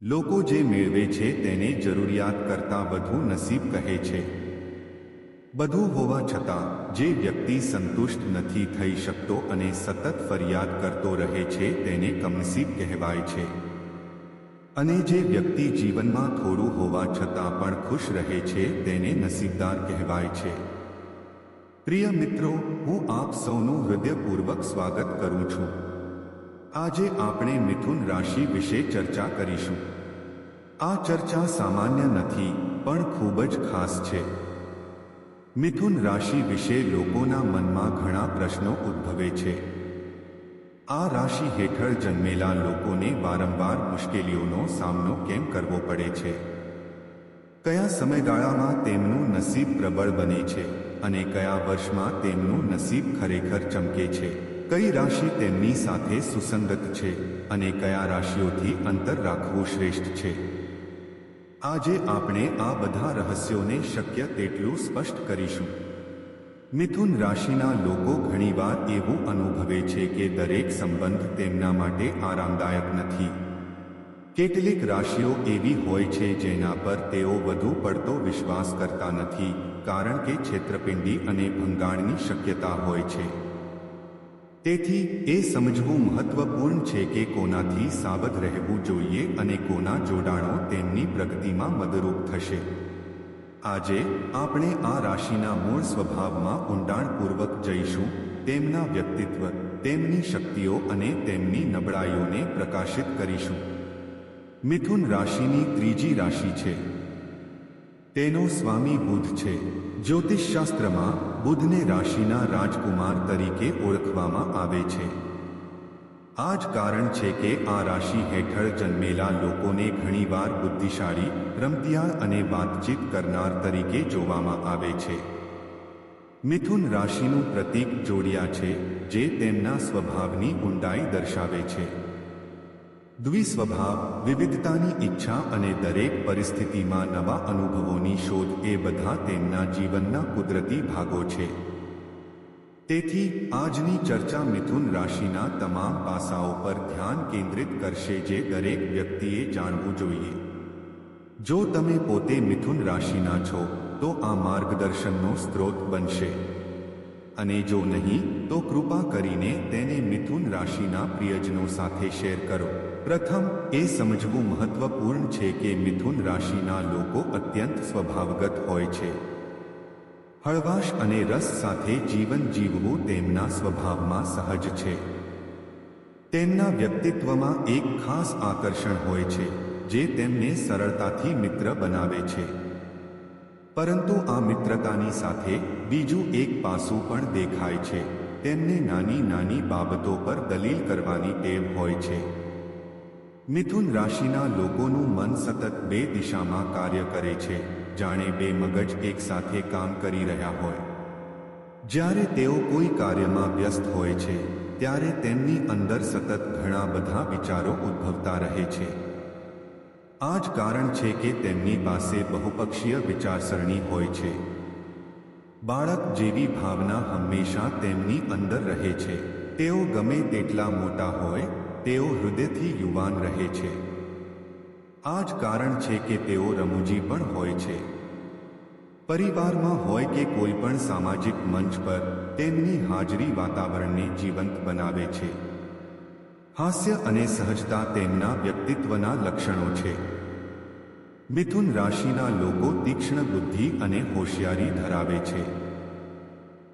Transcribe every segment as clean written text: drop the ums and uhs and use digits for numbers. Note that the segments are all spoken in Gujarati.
લોકો જે મેળવે છે તેને જરૂરિયાત કરતાં વધુ નસીબ કહે છે. બધું હોવા છતાં જે વ્યક્તિ સંતુષ્ટ નથી થઈ શકતો અને સતત ફરિયાદ કરતો રહે છે તેને કમનસીબ કહેવાય છે. અને જે વ્યક્તિ જીવનમાં થોડું હોવા છતાં પણ ખુશ રહે છે તેને નસીબદાર કહેવાય છે. પ્રિય મિત્રો, હું આપ સૌનું હૃદયપૂર્વક સ્વાગત કરું છું. આજે આપણે મિથુન રાશિ વિશે ચર્ચા કરીશું. આ ચર્ચા સામાન્ય નથી પણ ખૂબ જ ખાસ છે. મિથુન રાશિ વિશે લોકોના મનમાં ઘણા પ્રશ્નો ઉદ્ભવે છે. આ રાશિ હેઠળ જન્મેલા લોકોને વારંવાર મુશ્કેલીઓનો સામનો કેમ કરવો પડે છે? કયા સમયગાળામાં તેમનું નસીબ પ્રબળ બને છે અને કયા વર્ષમાં તેમનું નસીબ ખરેખર ચમકે છે? કઈ રાશિ તેમની સાથે સુસંગત છે અને કયા રાશિઓથી અંતર રાખવું શ્રેષ્ઠ છે? આજે આપણે આ બધા રહસ્યોને શક્ય તેટલું સ્પષ્ટ કરીશું. મિથુન રાશિના લોકો ઘણીવાર એવું અનુભવે છે કે દરેક સંબંધ તેમના માટે આરામદાયક નથી. કેટલીક રાશિઓ એવી હોય છે જેના પર તેઓ વધુ પડતો વિશ્વાસ કરતા નથી કારણ કે છેતરપિંડી અને ભંગાણની શક્યતા હોય છે. તેથી એ સમજવું મહત્વપૂર્ણ છે કે કોનાથી સાવધ રહેવું જોઈએ અને કોના જોડાણો તેમની પ્રગતિમાં મદદરૂપ થશે. આજે આપણે આ રાશિના મૂળ સ્વભાવમાં ઊંડાણપૂર્વક જઈશું, તેમના વ્યક્તિત્વ, તેમની શક્તિઓ અને તેમની નબળાઈઓને પ્રકાશિત કરીશું. મિથુન રાશિની ત્રીજી રાશિ છે. તેનો સ્વામી બુધ છે. જ્યોતિષશાસ્ત્રમાં બુધને રાશિના રાજકુમાર તરીકે ઓળખવામાં આવે છે. આ જ કારણ છે કે આ રાશિ હેઠળ જન્મેલા લોકોને ઘણીવાર બુદ્ધિશાળી, રમતિયાળ અને વાતચીત કરનાર તરીકે જોવામાં આવે છે. મિથુન રાશિનું પ્રતીક જોડિયા છે, જે તેમના સ્વભાવની ઊંડાઈ દર્શાવે છે. દ્વિસ્વભાવ, વિવિધતાની ઈચ્છા અને દરેક પરિસ્થિતિમાં નવા અનુભવોની શોધ એ બધા તેમના જીવનના કુદરતી ભાગો છે. તેથી આજની ચર્ચા મિથુન રાશિના તમામ પાસાઓ પર ધ્યાન કેન્દ્રિત કરશે જે દરેક વ્યક્તિએ જાણવું જોઈએ. જો તમે પોતે મિથુન રાશિના છો તો આ માર્ગદર્શનનો સ્ત્રોત બનશે, અને જો નહીં તો કૃપા કરીને તેને મિથુન રાશિના પ્રિયજનો સાથે શેર કરો. પ્રથમ એ સમજવું મહત્વપૂર્ણ છે કે મિથુન રાશિના લોકો અત્યંત સ્વભાવગત હોય છે. હળવાશ અને રસ સાથે જીવન જીવવું તેમના સ્વભાવમાં સહજ છે. તેમના વ્યક્તિત્વમાં એક ખાસ આકર્ષણ હોય છે જે તેમને સરળતાથી મિત્ર બનાવે છે. પરંતુ આ મિત્રતાની સાથે બીજું એક પાસું પણ દેખાય છે. તેમને નાની નાની બાબતો પર દલીલ કરવાની ટેવ હોય છે. મિથુન રાશિના લોકોનું મન સતત બે દિશામાં કાર્ય કરે છે, જાણે બે મગજ એકસાથે કામ કરી રહ્યા હોય. જ્યારે તેઓ કોઈ કાર્યમાં વ્યસ્ત હોય છે ત્યારે તેમની અંદર સતત ઘણા બધા વિચારો ઉદ્ભવતા રહે છે. આ જ કારણ છે કે તેમની પાસે બહુપક્ષીય વિચારસરણી હોય છે. બાળક જેવી ભાવના હંમેશા તેમની અંદર રહે છે. તેઓ ગમે તેટલા મોટા હોય, તેઓ હૃદયથી યુવાન રહે છે. આ જ કારણ છે કે તેઓ રમૂજી પણ હોય છે. પરિવારમાં હોય કે કોઈ પણ સામાજિક મંચ પર તેમની હાજરી વાતાવરણને જીવંત બનાવે છે. હાસ્ય અને સહજતા તેમના વ્યક્તિત્વના લક્ષણો છે. મિથુન રાશિના લોકો તીક્ષ્ણ બુદ્ધિ અને હોશિયારી ધરાવે છે.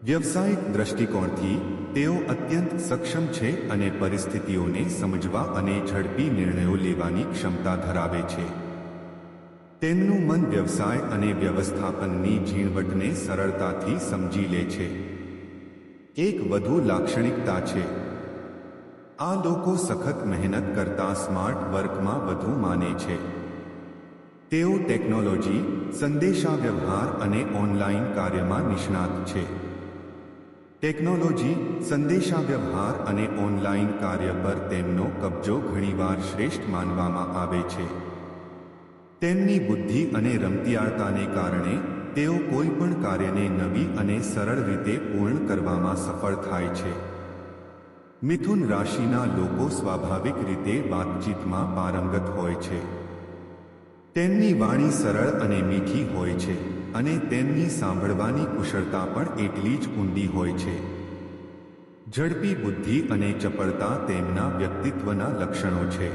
વ્યવસાયિક દૃષ્ટિકોણથી તેઓ અત્યંત સક્ષમ છે અને પરિસ્થિતિઓને સમજવા અને ઝડપી નિર્ણયો લેવાની ક્ષમતા ધરાવે છે. તેમનું મન વ્યવસાય અને વ્યવસ્થાપનની ઝીણવટને સરળતાથી સમજી લે છે. એક વધુ લાક્ષણિકતા છે. આ લોકો સખત મહેનત કરતા સ્માર્ટ વર્કમાં વધુ માને છે. તેઓ ટેકનોલોજી, સંદેશાવ્યવહાર અને ઓનલાઈન કાર્યમાં નિષ્ણાત છે. ટેકનોલોજી, સંદેશાવ્યવહાર અને ઓનલાઈન કાર્ય પર તેમનો કબજો ઘણીવાર શ્રેષ્ઠ માનવામાં આવે છે. તેમની બુદ્ધિ અને રમતિયાળતાને કારણે તેઓ કોઈ પણ કાર્યને નવી અને સરળ રીતે પૂર્ણ કરવામાં સફળ થાય છે. મિથુન રાશિના લોકો સ્વાભાવિક રીતે વાતચીતમાં પારંગત હોય છે. તેમની વાણી સરળ અને મીઠી હોય છે અને તેમની સાંભળવાની કુશળતા પણ એટલી જ ઊંડી હોય છે. ઝડપી બુદ્ધિ અને ચપળતા તેમના વ્યક્તિત્વના લક્ષણો છે.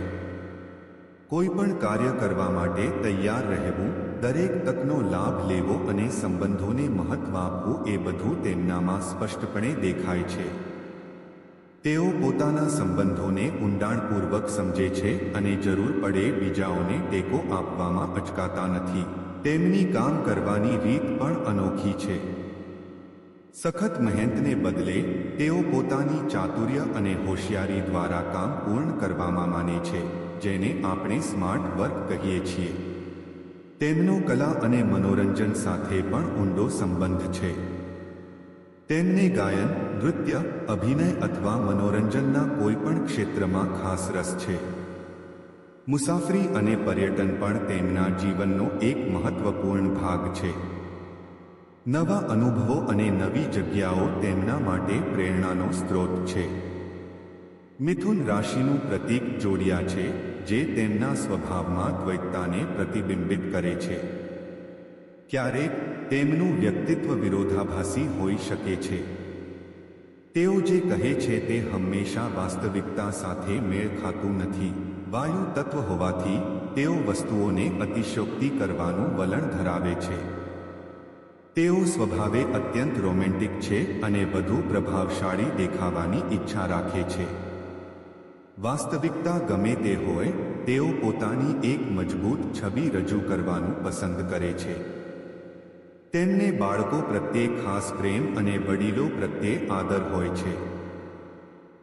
કોઈ પણ કાર્ય કરવા માટે તૈયાર રહેવું, દરેક તકનો લાભ લેવો અને સંબંધોને મહત્વ આપવું એ બધું તેમનામાં સ્પષ્ટપણે દેખાય છે. તેઓ પોતાના સંબંધોને ઊંડાણપૂર્વક સમજે છે અને જરૂર પડે બીજાઓને ટેકો આપવામાં અચકાતા નથી. તેમની કામ કરવાની રીત પણ અનોખી છે. સખત મહેનતને બદલે તેઓ પોતાની ચાતુર્ય અને હોશિયારી દ્વારા કામ પૂર્ણ કરવામાં માને છે, જેને આપણે સ્માર્ટ વર્ક કહીએ છીએ. તેમનો કલા અને મનોરંજન સાથે પણ ઊંડો સંબંધ છે. તેમને ગાયન, નૃત્ય, અભિનય અથવા મનોરંજનના કોઈ પણ ક્ષેત્રમાં ખાસ રસ છે. મુસાફરી અને પર્યટન પણ તેમના જીવનનો એક મહત્વપૂર્ણ ભાગ છે. નવા અનુભવો અને નવી જગ્યાઓ તેમના માટે પ્રેરણાનો સ્ત્રોત છે. મિથુન રાશિનું પ્રતીક જોડિયા છે, જે તેમના સ્વભાવમાં દ્વૈતતાને પ્રતિબિંબિત કરે છે. ક્યારેક તેમનું વ્યક્તિત્વ વિરોધાભાસી હોઈ શકે છે. તેઓ જે કહે છે તે હંમેશા વાસ્તવિકતા સાથે મેળ ખાતું નથી. વાયુ તત્વ હોવાથી તેઓ વસ્તુઓને અતિશયોક્તિ કરવાનું વલણ ધરાવે છે. તેઓ સ્વભાવે અત્યંત રોમેન્ટિક છે અને વધુ પ્રભાવશાળી દેખાવાની ઈચ્છા રાખે છે. વાસ્તવિકતા ગમે તે હોય, તેઓ પોતાની એક મજબૂત છબી રજૂ કરવાનું પસંદ કરે છે. તેમને બાળકો પ્રત્યે ખાસ પ્રેમ અને વડીલો પ્રત્યે આદર હોય છે.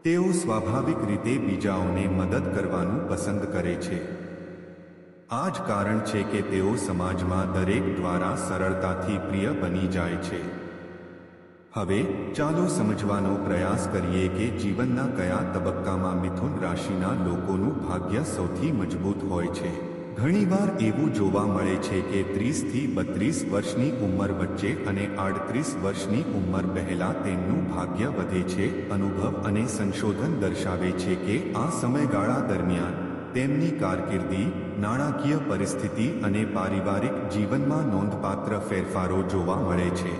તેઓ સ્વાભાવિક રીતે બીજાઓને મદદ કરવાનું પસંદ કરે છે. આ જ કારણ છે કે તેઓ સમાજમાં દરેક દ્વારા સરળતાથી પ્રિય બની જાય છે. હવે ચાલો સમજવાનો પ્રયાસ કરીએ કે જીવનના કયા તબક્કામાં મિથુન રાશિના લોકોનું ભાગ્ય સૌથી મજબૂત હોય છે. ઘણીવાર એવું જોવા મળે છે કે 30 થી 32 વર્ષની ઉંમર વચ્ચે અને 38 વર્ષની ઉંમર પહેલા તેમનું ભાગ્ય વધે છે. અનુભવ અને સંશોધન દર્શાવે છે કે આ સમયગાળા દરમિયાન તેમની કારકિર્દી, નાણાકીય પરિસ્થિતિ અને પારિવારિક જીવનમાં નોંધપાત્ર ફેરફારો જોવા મળે છે.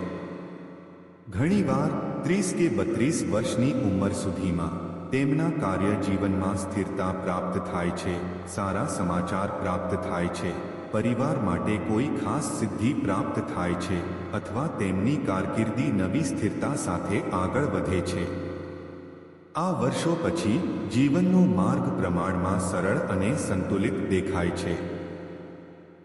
ઘણીવાર 30 કે 32 વર્ષની ઉંમર સુધીમાં તેમના કાર્ય જીવનમાં સ્થિરતા પ્રાપ્ત થાય છે, સારા સમાચાર પ્રાપ્ત થાય છે, પરિવાર માટે કોઈ ખાસ સિદ્ધિ પ્રાપ્ત થાય છે અથવા તેમની કારકિર્દી નવી સ્થિરતા સાથે આગળ વધે છે. આ વર્ષો પછી જીવનનો માર્ગ પ્રમાણમાં સરળ અને સંતુલિત દેખાય છે.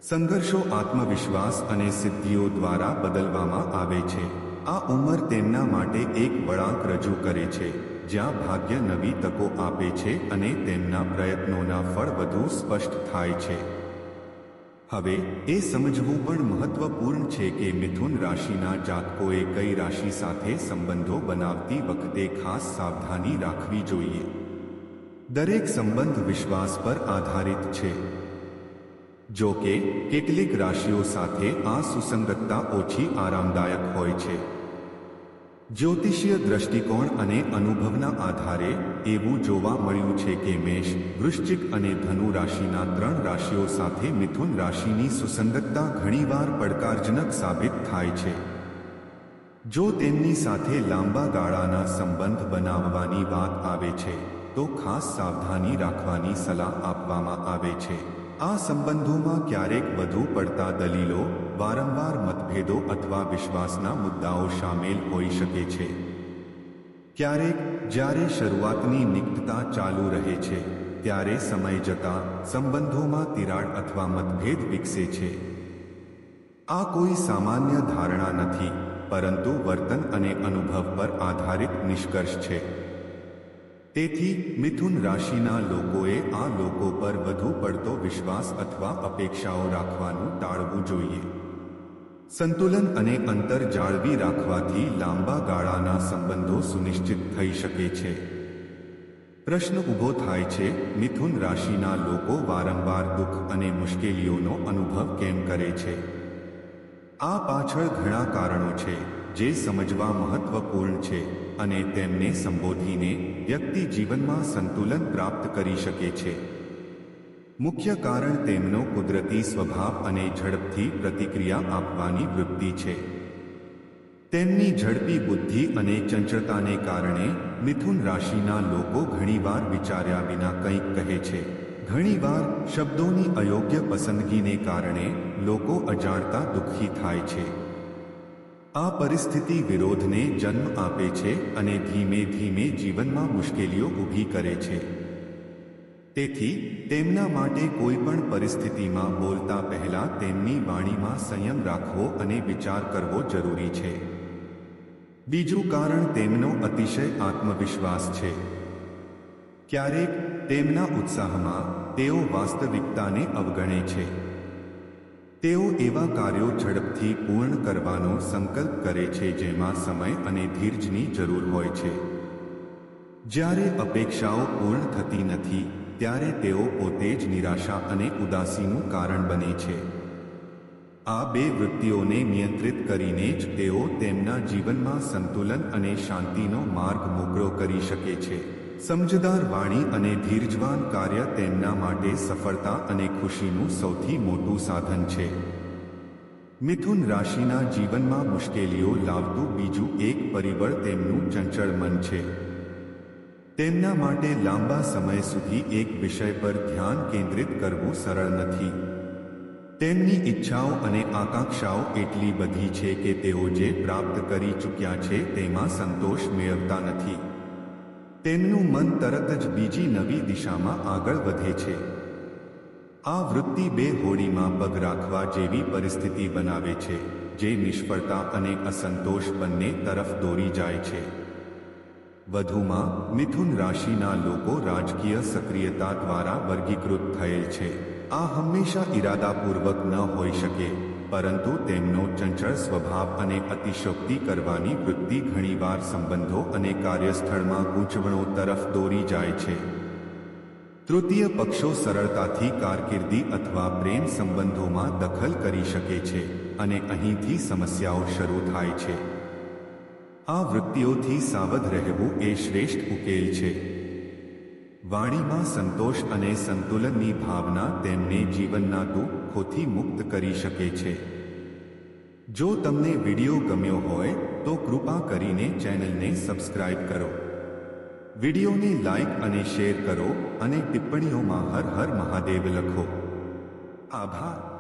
સંઘર્ષો આત્મવિશ્વાસ અને સિદ્ધિઓ દ્વારા બદલવામાં આવે છે. આ ઉંમર તેમના માટે એક વળાંક રજૂ કરે છે, જ્યાં ભાગ્ય નવી તકો આપે છે અને તેમના પ્રયત્નોના ફળ વધુ સ્પષ્ટ થાય છે. હવે એ સમજવું પણ મહત્વપૂર્ણ છે કે મિથુન રાશિના જાતકોએ કઈ રાશિ સાથે સંબંધો બનાવતી વખતે ખાસ સાવધાની રાખવી જોઈએ. દરેક સંબંધ વિશ્વાસ પર આધારિત છે. જો કે કેટલીક રાશિઓ સાથે આ સુસંગતતા ઓછી આરામદાયક હોય છે. જ્યોતિષીય દ્રષ્ટિકોણ અને અનુભવના આધારે એવું જોવા મળ્યું છે કે મેષ, વૃશ્ચિક અને ધનુ રાશિના 3 રાશિઓ સાથે મિથુન રાશિની સુસંગતતા ઘણીવાર પડકારજનક સાબિત થાય છે. જો તેમની સાથે લાંબા ગાળાના સંબંધ બનાવવાની વાત આવે છે, તો ખાસ સાવધાની રાખવાની સલાહ આપવામાં આવે છે. આ સંબંધોમાં ક્યારેક વધુ પડતા દલીલો, વારંવાર મતભેદો અથવા વિશ્વાસના મુદ્દાઓ શામેલ હોઈ શકે છે. ક્યારેક જ્યારે શરૂઆતની નિકટતા ચાલુ રહે છે, ત્યારે સમય જતાં સંબંધોમાં તિરાડ અથવા મતભેદ વિકસે છે. આ કોઈ સામાન્ય ધારણા નથી, પરંતુ વર્તન અને અનુભવ પર આધારિત નિષ્કર્ષ છે. તેથી મિથુન રાશિના લોકોએ આ લોકો પર વધુ પડતો વિશ્વાસ અથવા અપેક્ષાઓ રાખવાનું ટાળવું જોઈએ. સંતુલન અને અંતર જાળવી રાખવાથી લાંબા ગાળાના સંબંધો સુનિશ્ચિત થઈ શકે છે. પ્રશ્ન ઊભો થાય છે, મિથુન રાશિના લોકો વારંવાર દુઃખ અને મુશ્કેલીઓનો અનુભવ કેમ કરે છે? આ પાછળ ઘણા કારણો છે, જે સમજવા મહત્વપૂર્ણ છે અને તેમને સંબોધીને વ્યક્તિ જીવનમાં સંતુલન પ્રાપ્ત કરી શકે છે. મુખ્ય કારણ તેમનો કુદરતી સ્વભાવ અને ઝડપથી પ્રતિક્રિયા આપવાની વૃત્તિ છે. તેમની ઝડપી બુદ્ધિ અને ચંચળતાને કારણે મિથુન રાશિના લોકો ઘણીવાર વિચાર્યા વિના કંઈક કહે છે. ઘણીવાર શબ્દોની અયોગ્ય પસંદગીને કારણે લોકો અજાણતા દુઃખી થાય છે. આ પરિસ્થિતિ વિરોધને જન્મ આપે છે અને ધીમે ધીમે જીવનમાં મુશ્કેલીઓ ઊભી કરે છે. તેથી તેમના માટે કોઈ પણ પરિસ્થિતિમાં બોલતા પહેલા તેમની વાણીમાં સંયમ રાખવો અને વિચાર કરવો જરૂરી છે. બીજું કારણ તેમનો અતિશય આત્મવિશ્વાસ છે. ક્યારેક તેમના ઉત્સાહમાં તેઓ વાસ્તવિકતાને અવગણે છે. તેઓ એવા કાર્યો ઝડપથી પૂર્ણ કરવાનો સંકલ્પ કરે છે જેમાં સમય અને ધીરજની જરૂર હોય છે. જ્યારે અપેક્ષાઓ પૂર્ણ થતી નથી ત્યારે તેઓ પોતે જ નિરાશા અને ઉદાસીનું કારણ બને છે. આ બે વૃત્તિઓને નિયંત્રિત કરીને જ તેઓ તેમના જીવનમાં સંતુલન અને શાંતિનો માર્ગ મોકળો કરી શકે છે. સમજદાર વાણી અને ધીરજવાન કાર્ય તેમના માટે સફળતા અને ખુશીનું સૌથી મોટું સાધન છે. મિથુન રાશિના જીવનમાં મુશ્કેલીઓ લાવતું બીજું એક પરિબળ તેમનું ચંચળ મન છે. તેમના માટે લાંબા સમય સુધી એક વિષય પર ધ્યાન કેન્દ્રિત કરવું સરળ નથી. તેમની ઈચ્છાઓ અને આકાંક્ષાઓ એટલી બધી છે કે તેઓ જે પ્રાપ્ત કરી ચૂક્યા છે તેમાં સંતોષ મેળવતા નથી. તેમનું મન તરત જ બીજી નવી દિશામાં આગળ વધે છે. આ વૃત્તિ બે હોડીમાં પગ રાખવા જેવી પરિસ્થિતિ બનાવે છે, જે નિષ્ફળતા અને અસંતોષ બંને તરફ દોરી જાય છે. વધુમાં મિથુન રાશિના લોકો રાજકીય સક્રિયતા દ્વારા વર્ગીકૃત થયેલ છે. આ હંમેશા ઇરાદાપૂર્વક ન હોઈ શકે, પરંતુ તેમનો ચંચળ સ્વભાવ અને અતિશયોક્તિ કરવાની વૃત્તિ ઘણીવાર સંબંધો અને કાર્યસ્થળમાં ગૂંચવણો તરફ દોરી જાય છે. તૃતીય પક્ષો સરળતાથી કારકિર્દી અથવા પ્રેમ સંબંધોમાં દખલ કરી શકે છે અને અહીંથી સમસ્યાઓ શરૂ થાય છે. આ વૃત્તિઓથી સાવધ રહેવું એ શ્રેષ્ઠ ઉકેલ છે. વાણીમાં સંતોષ અને સંતુલનની ભાવના તેમને જીવનના દુઃખોથી મુક્ત કરી શકે છે. જો તમને વિડીયો ગમ્યો હોય તો કૃપા કરીને ચેનલને સબસ્ક્રાઇબ કરો, વિડીયોને લાઇક અને શેર કરો અને ટિપ્પણીઓમાં હર હર મહાદેવ લખો. આભાર.